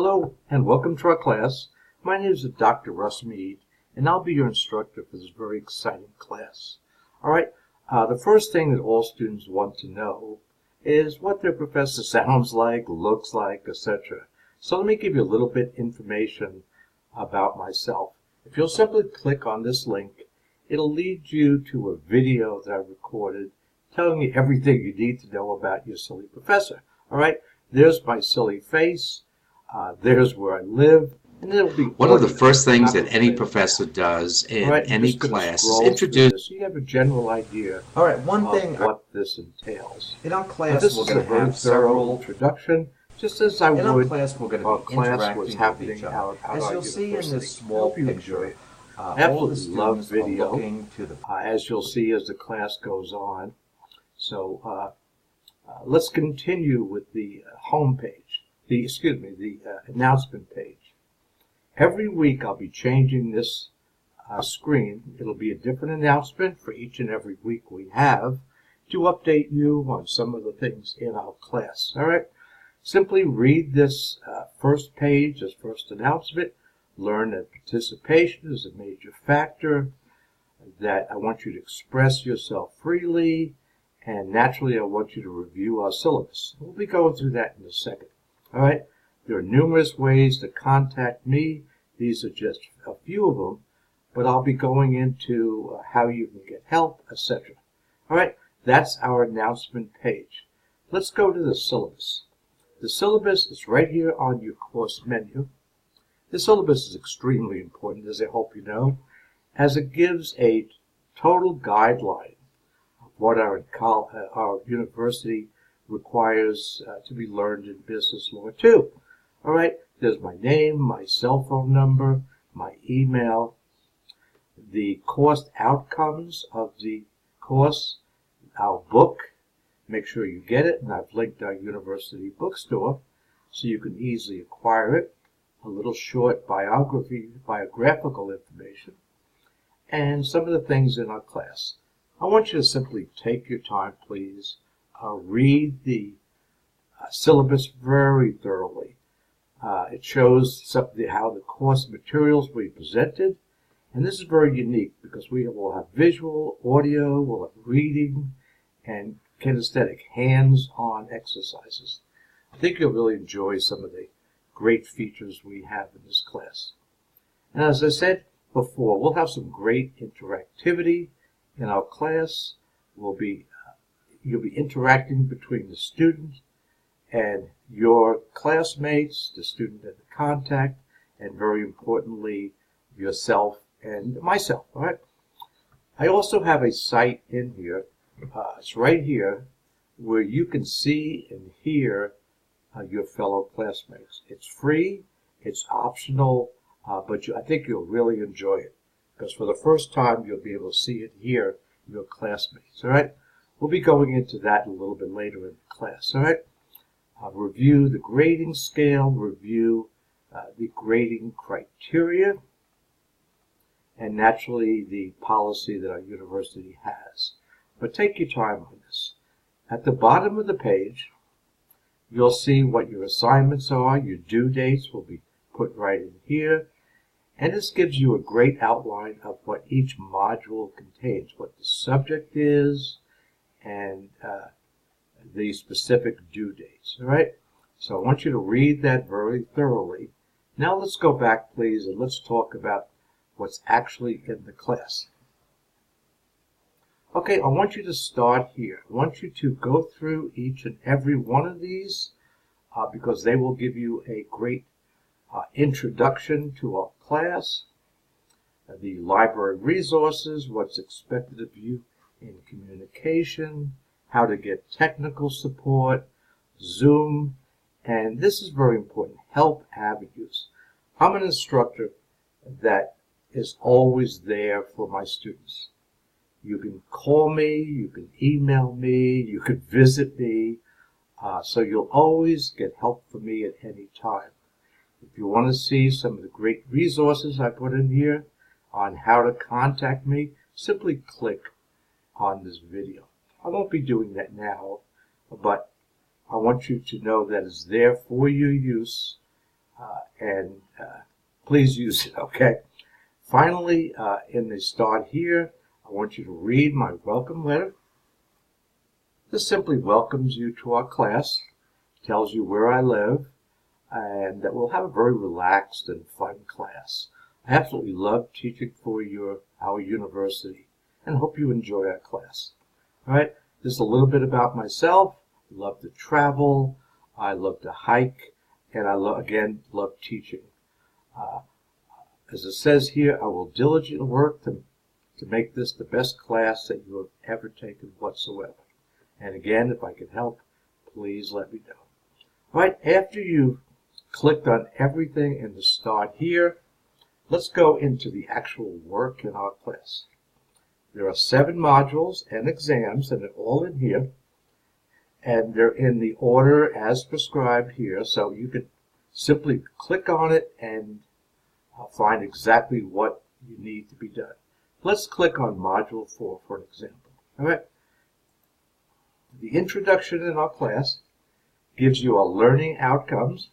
Hello and welcome to our class. My name is Dr. Russ Mead and I'll be your instructor for this very exciting class. Alright, the first thing that all students want to know is what their professor sounds like, looks like, etc. So let me give you a little bit information about myself. If you'll simply click on this link, it'll lead you to a video that I recorded telling you everything you need to know about your silly professor. Alright, there's my silly face. There's where I live, and it'll be one of the first things that any professor does in any class is introduce. So you have a general idea. All right, one thing what this entails. in our class This we're is a going to very have thorough several. introduction, just as I In our would. class we're going Our to be class interacting was with happening each other. out As our you'll see in university. this small Hope you enjoy picture, it. all the Absolutely love students are video. looking to the. As you'll see as the class goes on. So let's continue with the home page. The announcement page. Every week I'll be changing this screen. It'll be a different announcement for each and every week we have to update you on some of the things in our class. All right. Simply read this first page, this first announcement. Learn that participation is a major factor, that I want you to express yourself freely, and naturally I want you to review our syllabus. We'll be going through that in a second. All right. There are numerous ways to contact me. These are just a few of them, but I'll be going into how you can get help, etc. All right. That's our announcement page. Let's go to the syllabus. The syllabus is right here on your course menu. The syllabus is extremely important, as I hope you know, as it gives a total guideline of what our university requires to be learned in business law too. All right, there's my name, my cell phone number, my email, the course outcomes of the course, our book. Make sure you get it, and I've linked our university bookstore so you can easily acquire it. A little short biographical information, and some of the things in our class. I want you to simply take your time, please. Read the syllabus very thoroughly. It shows how the course materials will be presented, and this is very unique because we will have visual, audio, we'll have reading, and kinesthetic, hands-on exercises. I think you'll really enjoy some of the great features we have in this class. And as I said before, we'll have some great interactivity in our class. You'll be interacting between the student and your classmates, the student and the contact, and very importantly, yourself and myself. All right. I also have a site in here. It's right here where you can see and hear your fellow classmates. It's free, it's optional, but I think you'll really enjoy it because for the first time you'll be able to see and hear your classmates. All right. We'll be going into that a little bit later in the class. All right. Review the grading scale, review the grading criteria, and naturally the policy that our university has. But take your time on this. At the bottom of the page, you'll see what your assignments are. Your due dates will be put right in here. And this gives you a great outline of what each module contains, what the subject is, and the specific due dates. All right? So I want you to read that very thoroughly. Now let's go back, please, and let's talk about what's actually in the class. Okay, I want you to start here. I want you to go through each and every one of these because they will give you a great introduction to our class, the library resources, what's expected of you in communication, how to get technical support, Zoom, and this is very important, help avenues. I'm an instructor that is always there for my students. You can call me, you can email me, you can visit me, so you'll always get help from me at any time. If you want to see some of the great resources I put in here on how to contact me, simply click on this video. I won't be doing that now, but I want you to know that it's there for your use and please use it, okay? Finally, in the start here, I want you to read my welcome letter. This simply welcomes you to our class, tells you where I live, and that we'll have a very relaxed and fun class. I absolutely love teaching for our university, and hope you enjoy our class. All right, just a little bit about myself. I love to travel, I love to hike, and I again love teaching. As it says here, I will diligently work to make this the best class that you have ever taken whatsoever. And again, if I can help, please let me know. All right, after you've clicked on everything in the start here, let's go into the actual work in our class. There are 7 modules and exams, and they're all in here. And they're in the order as prescribed here, so you can simply click on it and find exactly what you need to be done. Let's click on Module 4 for an example. All right. The introduction in our class gives you our learning outcomes,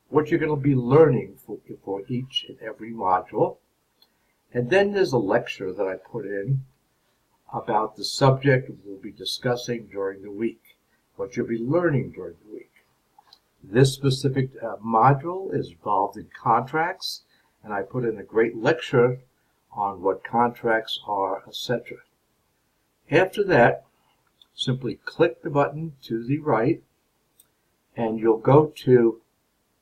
what you're going to be learning for each and every module. And then there's a lecture that I put in about the subject we'll be discussing during the week, what you'll be learning during the week. This specific module is involved in contracts, and I put in a great lecture on what contracts are, etc. After that, simply click the button to the right, and you'll go to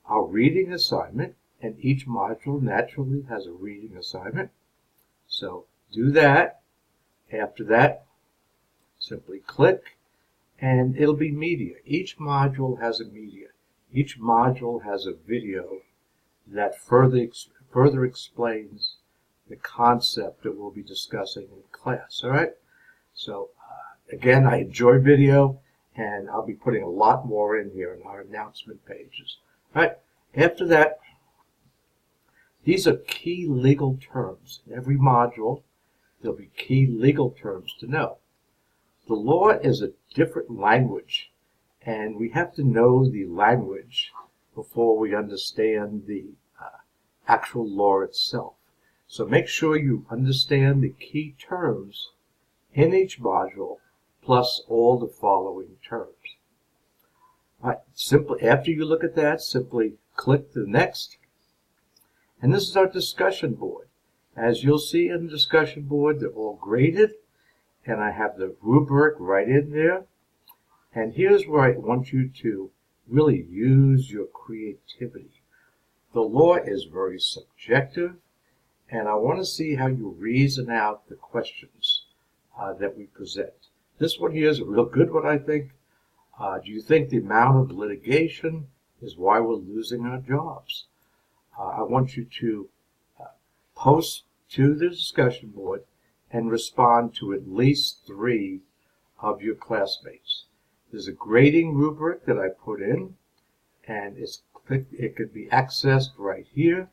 our reading assignment, and each module naturally has a reading assignment. So do that. After that, simply click, and it'll be media. Each module has a media. Each module has a video that further explains the concept that we'll be discussing in class. All right? So again, I enjoy video, and I'll be putting a lot more in here in our announcement pages. All right? After that, these are key legal terms. In every module, there'll be key legal terms to know. The law is a different language, and we have to know the language before we understand the actual law itself. So make sure you understand the key terms in each module, plus all the following terms. All right, simply, after you look at that, simply click the next. And this is our discussion board. As you'll see in the discussion board, they're all graded, and I have the rubric right in there. And here's where I want you to really use your creativity. The law is very subjective, and I want to see how you reason out the questions that we present. This one here is a real good one, I think. Do you think the amount of litigation is why we're losing our jobs? I want you to post to the discussion board and respond to at least 3 of your classmates. There's a grading rubric that I put in, and it could be accessed right here,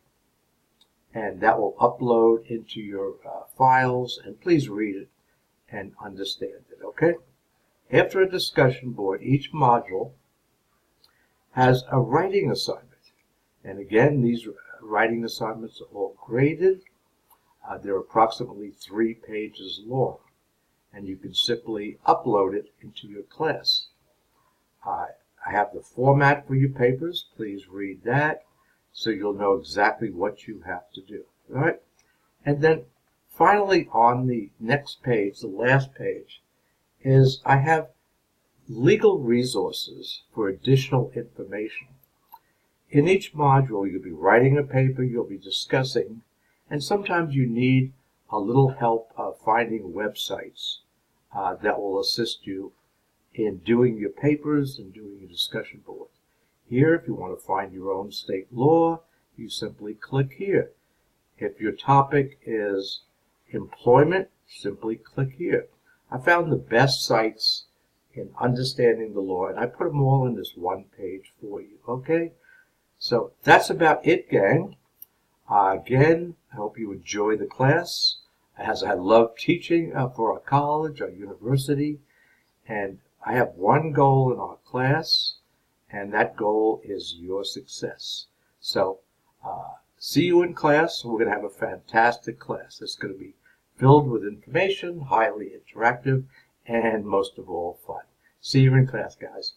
and that will upload into your files, and please read it and understand it, okay? After a discussion board, each module has a writing assignment. And again, these writing assignments are all graded. They're approximately 3 pages long, and you can simply upload it into your class. I have the format for your papers. Please read that so you'll know exactly what you have to do. All right? And then finally, on the next page, the last page, is I have legal resources for additional information. In each module, you'll be writing a paper, you'll be discussing, and sometimes you need a little help finding websites that will assist you in doing your papers and doing your discussion board. Here, if you want to find your own state law, you simply click here. If your topic is employment, simply click here. I found the best sites in understanding the law, and I put them all in this one page for you, okay? So that's about it, gang. Again, I hope you enjoy the class, as I love teaching for our college, our university, and I have one goal in our class, and that goal is your success. So see you in class. We're going to have a fantastic class. It's going to be filled with information, highly interactive, and most of all, fun. See you in class, guys.